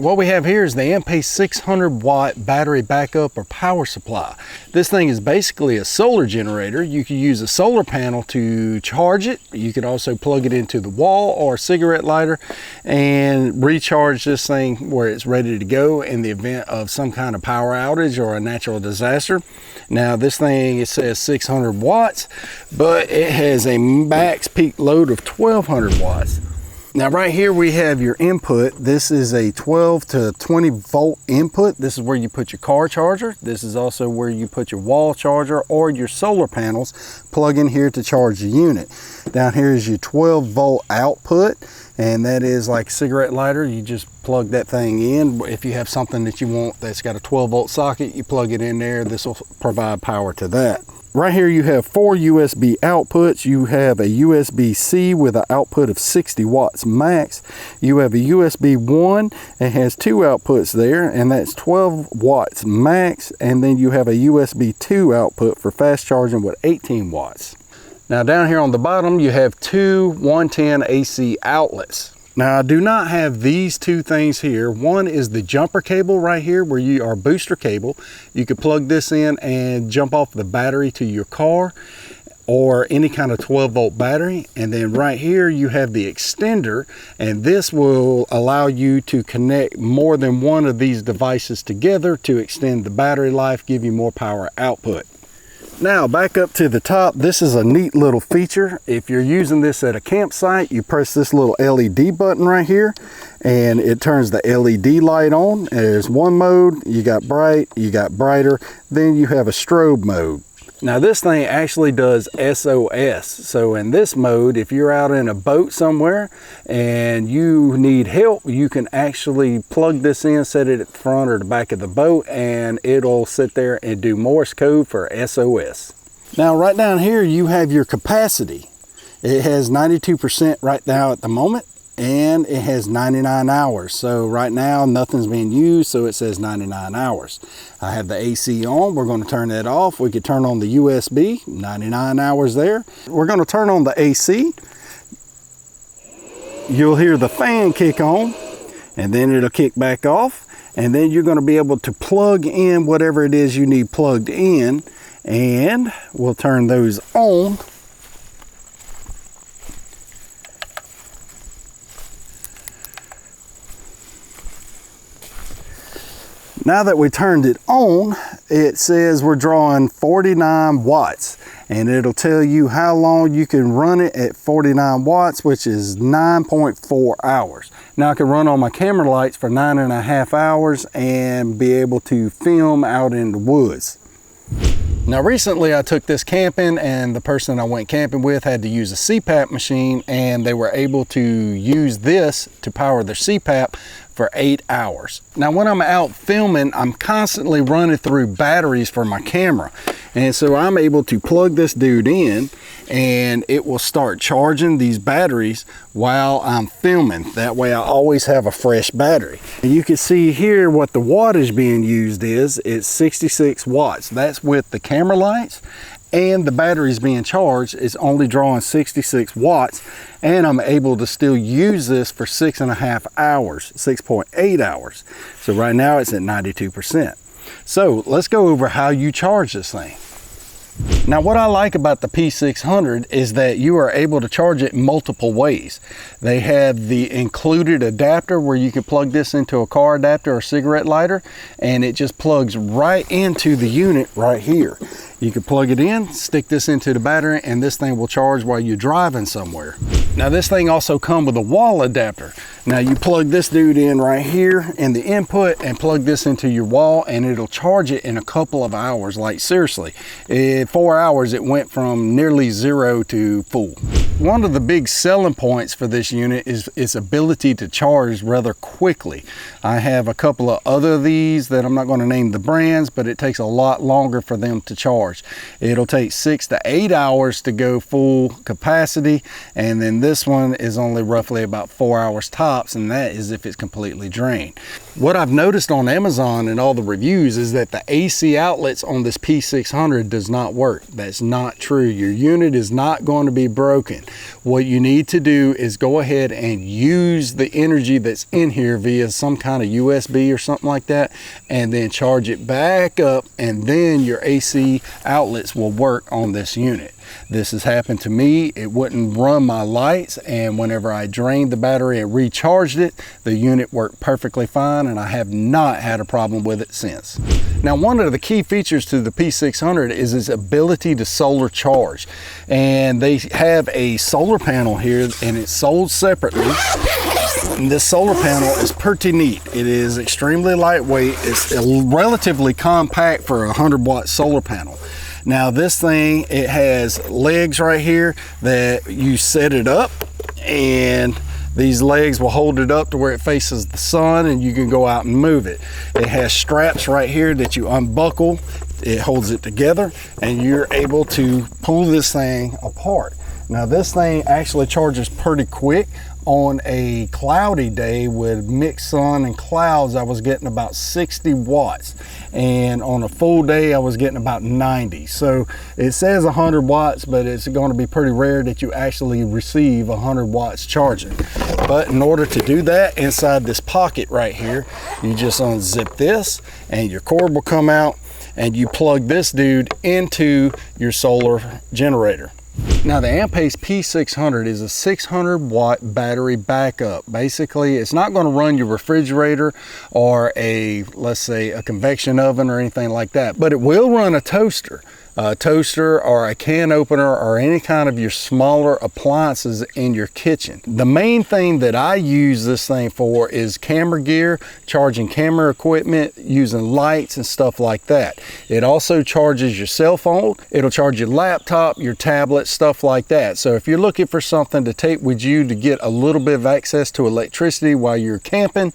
What we have here is the Ampace 600 watt battery backup or power supply. This thing is basically a solar generator. You can use a solar panel to charge it. You could also plug it into the wall or a cigarette lighter and recharge this thing where it's ready to go in the event of some kind of power outage or a natural disaster. Now this thing, it says 600 watts, but it has a max peak load of 1200 watts. Now right here we have your input. This is a 12 to 20 volt input. This is where you put your car charger. This is also where you put your wall charger or your solar panels. Plug in here to charge the unit. Down here is your 12 volt output, and that is like a cigarette lighter. You just plug that thing in. If you have something that you want that's got a 12 volt socket, you plug it in there. This will provide power to that. Right here you have 4 USB outputs. You have a USB-C with an output of 60 watts max. You have a USB 1. It has 2 outputs there, and that's 12 watts max. And then you have a USB 2 output for fast charging with 18 watts. Now down here on the bottom you have 2 110 AC outlets. Now I do not have these two things here. One is the jumper cable right here where you are booster cable. You could plug this in and jump off the battery to your car or any kind of 12 volt battery. And then right here you have the extender, and this will allow you to connect more than one of these devices together to extend the battery life, give you more power output. Now back up to the top, this is a neat little feature. If you're using this at a campsite, you press this little LED button right here and it turns the LED light on. There's one mode, you got bright, you got brighter, then you have a strobe mode. Now this thing actually does SOS. So in this mode, if you're out in a boat somewhere and you need help, you can actually plug this in, set it at the front or the back of the boat, and it'll sit there and do Morse code for SOS. Now right down here you have your capacity. It has 92% right now at the moment, and it has 99 hours. So right now nothing's being used, so it says 99 hours. I have the AC on. We're going to turn that off. We could turn on the USB, 99 hours there. We're going to turn on the AC. You'll hear the fan kick on, and then it'll kick back off, and then you're going to be able to plug in whatever it is you need plugged in, and we'll turn those on. Now that we turned it on, it says we're drawing 49 watts, and it'll tell you how long you can run it at 49 watts, which is 9.4 hours. Now I can run on my camera lights for 9.5 hours and be able to film out in the woods. Now recently I took this camping, and the person I went camping with had to use a CPAP machine, and they were able to use this to power their CPAP for 8 hours. Now when I'm out filming, I'm constantly running through batteries for my camera, and so I'm able to plug this dude in and it will start charging these batteries while I'm filming. That way I always have a fresh battery. And you can see here what the wattage being used is. It's 66 watts. That's with the camera lights, and the batteries being charged is only drawing 66 watts, and I'm able to still use this for 6.5 hours, 6.8 hours. So right now it's at 92%. So let's go over how you charge this thing. Now what I like about the P600 is that you are able to charge it multiple ways. They have the included adapter where you can plug this into a car adapter or cigarette lighter, and it just plugs right into the unit right here. You can plug it in, stick this into the battery, and this thing will charge while you're driving somewhere. Now this thing also comes with a wall adapter. Now you plug this dude in right here in the input and plug this into your wall, and it'll charge it in a couple of hours. Like seriously, in 4 hours it went from nearly 0 to full. One of the big selling points for this unit is its ability to charge rather quickly. I have a couple of other of these that I'm not going to name the brands, but it takes a lot longer for them to charge. It'll take 6 to 8 hours to go full capacity, and then this one is only roughly about 4 hours tops, and that is if it's completely drained. What I've noticed on Amazon and all the reviews is that the AC outlets on this P600 does not work. That's not true. Your unit is not going to be broken. What you need to do is go ahead and use the energy that's in here via some kind of USB or something like that, and then charge it back up, and then your AC outlets will work on this unit. This has happened to me. It wouldn't run my lights, and whenever I drained the battery and recharged it, the unit worked perfectly fine, and I have not had a problem with it since. Now, one of the key features to the P600 is its ability to solar charge, and they have a solar panel here, and it's sold separately. And this solar panel is pretty neat. It is extremely lightweight. It's relatively compact for a 100-watt solar panel. Now this thing, it has legs right here that you set it up, and these legs will hold it up to where it faces the sun, and you can go out and move it. It has straps right here that you unbuckle. It holds it together, and you're able to pull this thing apart. Now this thing actually charges pretty quick. On a cloudy day with mixed sun and clouds, I was getting about 60 watts. And on a full day, I was getting about 90. So it says 100 watts, but it's going to be pretty rare that you actually receive 100 watts charging. But in order to do that, inside this pocket right here, you just unzip this, and your cord will come out, and you plug this dude into your solar generator. Now the Ampace P600 is a 600 watt battery backup. Basically, it's not going to run your refrigerator or let's say a convection oven or anything like that, but it will run a toaster or a can opener or any kind of your smaller appliances in your kitchen. The main thing that I use this thing for is camera gear, charging camera equipment, using lights and stuff like that. It also charges your cell phone. It'll charge your laptop, your tablet, stuff like that. So if you're looking for something to take with you to get a little bit of access to electricity while you're camping,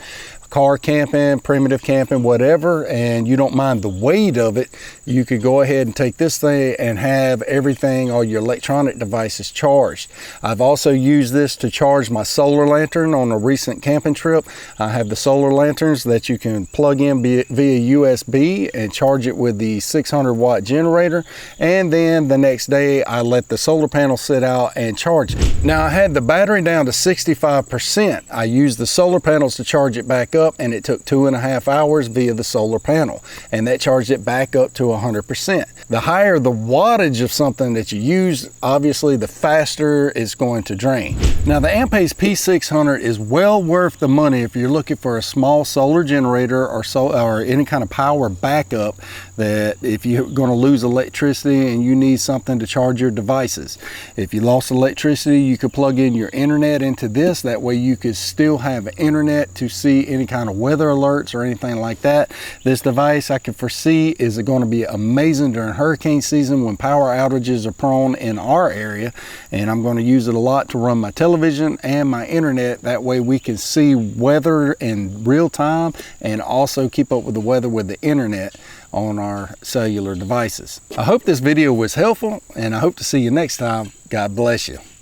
car camping, primitive camping, whatever, and you don't mind the weight of it, you could go ahead and take this thing and have everything, all your electronic devices charged. I've also used this to charge my solar lantern on a recent camping trip. I have the solar lanterns that you can plug in via USB and charge it with the 600 watt generator, and then the next day I let the solar panel sit out and charge it. Now I had the battery down to 65%. I used the solar panels to charge it back up, and it took 2.5 hours via the solar panel, and that charged it back up to 100%. The higher the wattage of something that you use, obviously the faster it's going to drain. Now the Ampace P600 is well worth the money if you're looking for a small solar generator or any kind of power backup, that if you're going to lose electricity and you need something to charge your devices. If you lost electricity, you could plug in your internet into this. That way you could still have internet to see any kind of weather alerts or anything like that. This device, I can foresee, is going to be amazing during hurricane season when power outages are prone in our area, and I'm going to use it a lot to run my television and my internet. That way we can see weather in real time and also keep up with the weather with the internet on our cellular devices. I hope this video was helpful, and I hope to see you next time. God bless you.